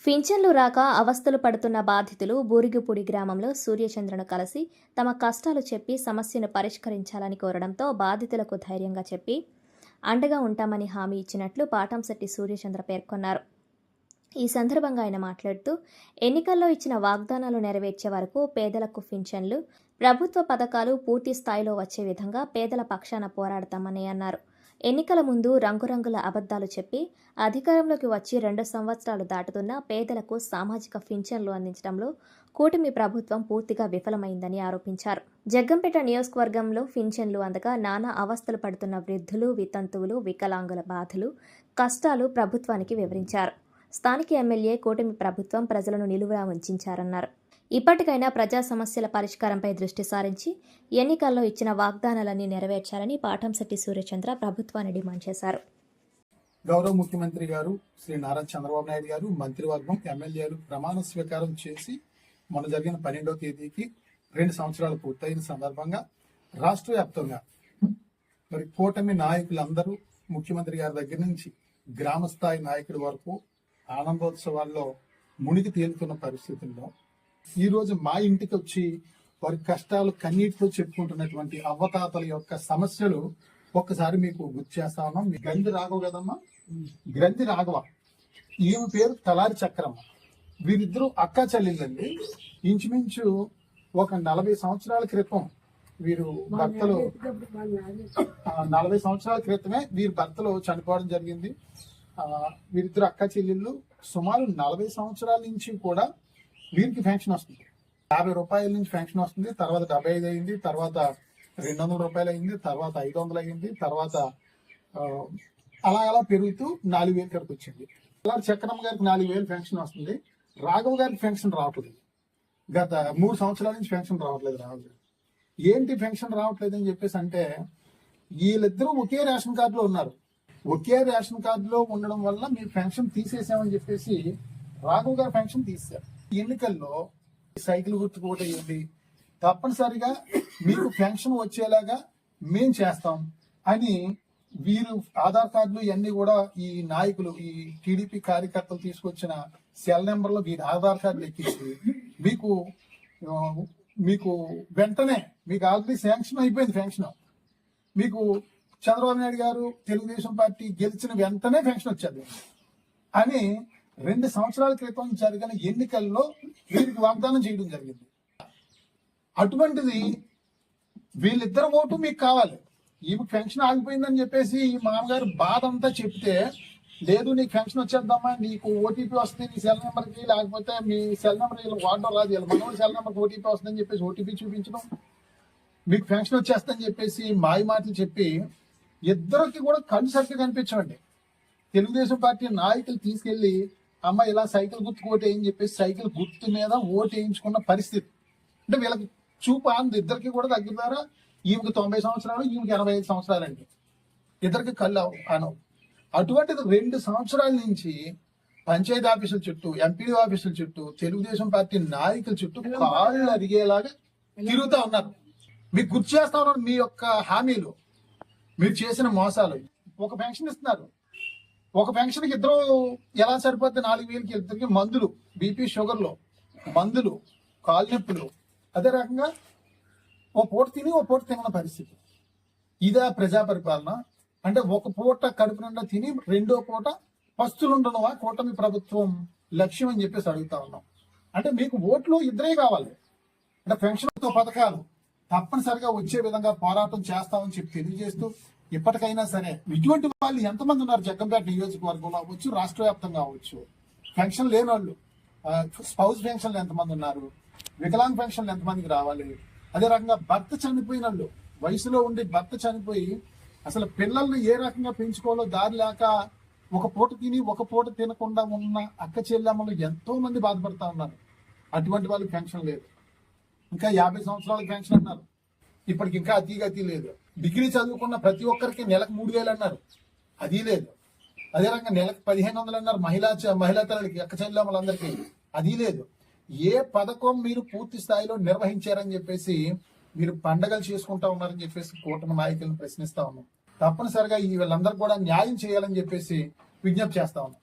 పింఛన్లు రాక అవస్థలు పడుతున్న బాధితులు బూరిగిపూడి గ్రామంలో సూర్యచంద్రను కలిసి తమ కష్టాలు చెప్పి సమస్యను పరిష్కరించాలని కోరడంతో బాధితులకు ధైర్యంగా చెప్పి అండగా ఉంటామని హామీ ఇచ్చినట్లు పాటంశెట్టి సూర్యచంద్ర పేర్కొన్నారు. ఈ సందర్భంగా ఆయన మాట్లాడుతూ ఎన్నికల్లో ఇచ్చిన వాగ్దానాలు నెరవేర్చే వరకు పేదలకు పింఛన్లు, ప్రభుత్వ పథకాలు పూర్తి స్థాయిలో వచ్చే విధంగా పేదల పక్షాన పోరాడతామని అన్నారు. ఎన్నికల ముందు రంగురంగుల అబద్దాలు చెప్పి అధికారంలోకి వచ్చి 2 సంవత్సరాలు దాటుతున్న పేదలకు సామాజిక పింఛన్లు అందించడంలో కూటమి ప్రభుత్వం పూర్తిగా విఫలమైందని ఆరోపించారు. జగ్గంపేట నియోజకవర్గంలో పింఛన్లు అందగా నానా అవస్థలు పడుతున్న వృద్ధులు, వితంతువులు, వికలాంగుల బాధలు, కష్టాలు ప్రభుత్వానికి వివరించారు. స్థానిక ఎమ్మెల్యే కూటమి ప్రభుత్వం ప్రజలను నిలువునా ఉంచారన్నారు. ఇప్పటికైనా ప్రజా సమస్యల పరిష్కారంపై దృష్టి సారించి ఎన్నికల్లో ఇచ్చిన వాగ్దానాలన్నీ నెరవేర్చాలని పాటంశెట్టి సూర్యచంద్ర ప్రభుత్వాన్ని డిమాండ్ చేశారు. గౌరవ ముఖ్యమంత్రి గారు శ్రీ నారా చంద్రబాబు నాయుడు గారు, మంత్రివర్గం, ఎమ్మెల్యేలు ప్రమాణ స్వీకారం చేసి మొన్న జరిగిన 12వ తేదీకి 2 సంవత్సరాలు పూర్తయిన సందర్భంగా రాష్ట్ర వ్యాప్తంగా మరి కూటమి నాయకులందరూ ముఖ్యమంత్రి గారి దగ్గర నుంచి గ్రామ స్థాయి నాయకుడి వరకు ఆనందోత్సవాల్లో మునిగి తేలుతున్న పరిస్థితుల్లో ఈ రోజు మా ఇంటికి వచ్చి వారి కష్టాలు కన్నీటితో చెప్పుకుంటున్నటువంటి అవ్వతాతల యొక్క సమస్యలు ఒక్కసారి మీకు గుర్తు చేస్తా ఉన్నాం. గ్రంథి రాఘవ కదమ్మా, గ్రంథి రాఘవ, ఈమె పేరు తలారి చక్రమ్మ. వీరిద్దరూ అక్కా చెల్లెళ్ళండి. ఇంచుమించు ఒక 40 సంవత్సరాల క్రితం వీరు భర్తలు 40 సంవత్సరాల క్రితమే వీరి భర్తలు చనిపోవడం జరిగింది. వీరిద్దరు అక్కా చెల్లెళ్ళు. సుమారు 40 సంవత్సరాల నుంచి కూడా వీరికి పెన్షన్ వస్తుంది. 50 రూపాయల నుంచి పెన్షన్ వస్తుంది. తర్వాత 75 అయింది, తర్వాత 200 రూపాయలు అయింది, తర్వాత 500 అయింది, తర్వాత అలా పెరుగుతూ 4000 వరకు వచ్చింది. అలా చక్రమ్మ గారికి 4000 పెన్షన్ వస్తుంది. రాఘవ గారికి పెన్షన్ రావట్లేదు. గత 3 సంవత్సరాల నుంచి పెన్షన్ రావట్లేదు. రాఘవ గారు ఏంటి పెన్షన్ రావట్లేదు అని చెప్పేసి అంటే, వీళ్ళిద్దరూ ఒకే రేషన్ కార్డులో ఉన్నారు. ఒకే రేషన్ కార్డులో ఉండడం వల్ల మీరు పెన్షన్ తీసేసామని చెప్పేసి రాఘవ గారు పెన్షన్ తీశారు. ఎన్నికల్లో సైకిల్ గుర్తుకు ఓటేయండి, తప్పనిసరిగా మీకు పెన్షన్ వచ్చేలాగా మేం చేస్తాం అని వీరు ఆధార్ కార్డులు ఇవన్నీ కూడా ఈ నాయకులు, ఈ టీడీపీ కార్యకర్తలు తీసుకొచ్చిన సెల్ నెంబర్లో వీరి ఆధార్ కార్డులు ఎక్కించి మీకు వెంటనే మీకు ఆల్రెడీ శాంక్షన్ అయిపోయింది పెన్షన్. మీకు చంద్రబాబు నాయుడు గారు తెలుగుదేశం పార్టీ గెలిచిన వెంటనే పెన్షన్ వచ్చేది అని 2 సంవత్సరాల క్రితం జరిగిన ఎన్నికల్లో వీరికి వాగ్దానం చేయడం జరిగింది. అటువంటిది వీళ్ళిద్దరు ఓటు మీకు కావాలి. ఈమె పెన్షన్ ఆగిపోయిందని చెప్పేసి ఈ మామగారు బాధ అంతా చెప్తే, లేదు నీకు పెన్షన్ వచ్చేద్దామా, నీకు ఓటీపీ వస్తుంది నీ సెల్ నెంబర్కి, లేకపోతే మీ సెల్ నెంబర్ వీళ్ళు వాడడం రాదు, వీళ్ళ మనోడి సెల్ నెంబర్కి ఓటీపీ వస్తుందని చెప్పేసి ఓటీపీ చూపించడం, మీకు పెన్షన్ వచ్చేస్తుందని చెప్పేసి మాయ మాటలు చెప్పి ఇద్దరికి కూడా కళ్ళు సరిగ్గా కనిపించండి. తెలుగుదేశం పార్టీ నాయకులు తీసుకెళ్లి అమ్మ ఇలా సైకిల్ గుర్తు ఓటేయని చెప్పేసి సైకిల్ గుర్తు మీద ఓటు వేయించుకున్న పరిస్థితి. అంటే వీళ్ళకి చూపు ఆంది. ఇద్దరికి కూడా దగ్గర ఈమెకి 90 సంవత్సరాలు, ఈమెకి 85 సంవత్సరాలు అండి. ఇద్దరికి కళ్ళు అనవు. అటువంటిది 2 సంవత్సరాల నుంచి పంచాయతీ ఆఫీసుల చుట్టూ, ఎంపీడీ ఆఫీసుల చుట్టూ, తెలుగుదేశం పార్టీ నాయకుల చుట్టూ కాళ్ళు అరిగేలాగా తిరుగుతా ఉన్నారు. మీకు గుర్తు చేస్తా ఉన్నారు మీ యొక్క హామీలు, మీరు చేసిన మోసాలు. ఒక పెన్షన్ ఇస్తున్నారు, ఒక పెన్షన్కి ఇద్దరు ఎలా సరిపోద్ది? 4000కి ఇద్దరికి మందులు, బీపీ షుగర్లు, మందులు, కాలు నొప్పులు, అదే రకంగా ఓ పూట తిని ఓ పూట తిన్న పరిస్థితి. ఇదే ప్రజా పరిపాలన అంటే? ఒక పూట కడుపు నిండా తిని 2వ పూట పస్తులుండడమా కూటమి ప్రభుత్వం లక్ష్యం అని చెప్పేసి అడుగుతా ఉన్నాం. అంటే మీకు ఓట్లు ఇద్దరే కావాలి. అంటే పెన్షన్తో పథకాలు తప్పనిసరిగా వచ్చే విధంగా పోరాటం చేస్తామని చెప్పి తెలియజేస్తూ, ఇప్పటికైనా సరే ఇటువంటి వాళ్ళు ఎంతమంది ఉన్నారు జగ్గంపేట నియోజకవర్గంలో అవ్వచ్చు, రాష్ట్ర వ్యాప్తంగా అవ్వచ్చు, పెన్షన్ లేని వాళ్ళు, స్పౌస్ పెన్షన్లు ఎంతమంది ఉన్నారు, వికలాంగ్ పెన్షన్లు ఎంతమందికి రావాలి, అదే రకంగా భర్త చనిపోయిన వాళ్ళు, వయసులో ఉండి భర్త చనిపోయి అసలు పిల్లల్ని ఏ రకంగా పెంచుకోవాలో దారి లేక ఒక పూట తిని ఒక పూట తినకుండా ఉన్న అక్క చెల్లెమ్మలు ఎంతో మంది బాధపడతా ఉన్నారు. అటువంటి వాళ్ళకి పెన్షన్ లేదు. ఇంకా 50 సంవత్సరాలకు పెన్షన్ అన్నారు, ఇప్పటికి ఇంకా అతి లేదు. డిగ్రీ చదువుకున్న ప్రతి ఒక్కరికి నెలకు 3000 అన్నారు, అది లేదు. అదే రకంగా నెలకు 1500 అన్నారు మహిళా తల్లికి, అక్క చెల్లెమ్మలందరికీ, అది లేదు. ఏ పథకం మీరు పూర్తి స్థాయిలో నిర్వహించారని చెప్పేసి మీరు పండగలు చేసుకుంటా ఉన్నారని చెప్పేసి కూటమి నాయకులను ప్రశ్నిస్తా ఉన్నాం. తప్పనిసరిగా వీళ్ళందరూ కూడా న్యాయం చేయాలని చెప్పేసి విజ్ఞప్తి చేస్తా ఉన్నాం.